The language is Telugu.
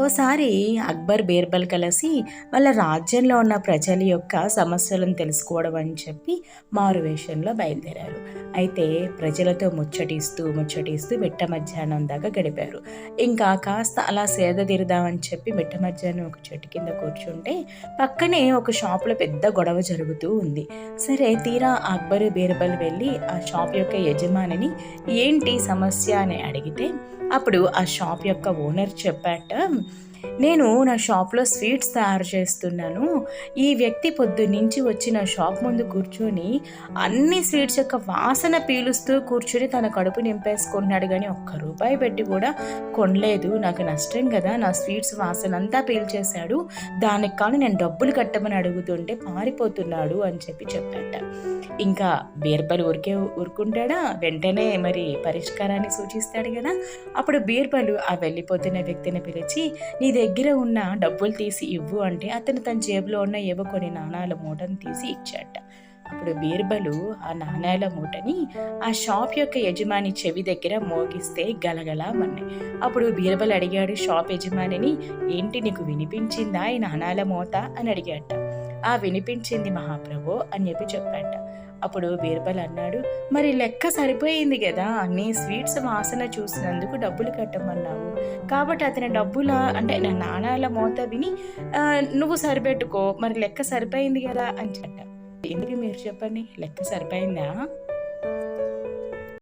ఓసారి అక్బర్, బీర్బల్ కలిసి వాళ్ళ రాజ్యంలో ఉన్న ప్రజల యొక్క సమస్యలను తెలుసుకోవడం అని చెప్పి మారువేషంలో బయలుదేరారు. అయితే ప్రజలతో ముచ్చటిస్తూ మిట్ట మధ్యాహ్నం దాకా గడిపారు. ఇంకా కాస్త అలా సేద తీరుదామని చెప్పి మిట్ట మధ్యాహ్నం ఒక చెట్టు కింద కూర్చుంటే పక్కనే ఒక షాపులో పెద్ద గొడవ జరుగుతూ ఉంది. సరే తీరా అక్బర్, బీర్బల్ వెళ్ళి ఆ షాప్ యొక్క యజమానిని ఏంటి సమస్య అని అడిగితే అప్పుడు ఆ షాప్ యొక్క ఓనర్ చెప్పాట, నేను నా షాప్లో స్వీట్స్ తయారు చేస్తున్నాను. ఈ వ్యక్తి పొద్దున్నుంచి వచ్చి నా షాప్ ముందు కూర్చొని అన్ని స్వీట్స్ యొక్క వాసన పీలుస్తూ కూర్చొని తన కడుపు నింపేసుకుంటున్నాడు, కానీ ఒక్క రూపాయి పెట్టి కూడా కొనలేదు. నాకు నష్టం కదా, నా స్వీట్స్ వాసన అంతా పీల్చేశాడు. దానికి కానీ నేను డబ్బులు కట్టమని అడుగుతుంటే పారిపోతున్నాడు అని చెప్పాట. ఇంకా బీర్బల్ ఊరుకుంటాడా? వెంటనే మరి పరిష్కారాన్ని సూచిస్తాడు కదా. అప్పుడు బీర్బల్ ఆ వెళ్ళిపోతున్న వ్యక్తిని పిలిచి, నీ దగ్గర ఉన్న డబ్బులు తీసి ఇవ్వు అంటే అతను తన జేబులో ఉన్న ఏవో కొన్ని నాణాల మూటను తీసి ఇచ్చాట. అప్పుడు బీర్బలు ఆ నాణాల మూటని ఆ షాప్ యొక్క యజమాని చెవి దగ్గర మోగిస్తే గలగలా మన్నాయి. అప్పుడు బీర్బల్ అడిగాడు షాప్ యజమానిని, ఏంటి నీకు వినిపించిందా ఈ నాణాల మూట అని అడిగాట. ఆ వినిపించింది మహాప్రభు అని చెప్పాట. అప్పుడు బీర్బల్ అన్నాడు, మరి లెక్క సరిపోయింది కదా, నీ స్వీట్స్ వాసన చూసినందుకు డబ్బులు కట్టమన్నావు కాబట్టి అతని డబ్బుల అంటే నా నాణాల మోత విని నువ్వు సరిపెట్టుకో, మరి లెక్క సరిపోయింది కదా అని చెప్ప. ఎందుకు మీరు చెప్పండి, లెక్క సరిపోయిందా?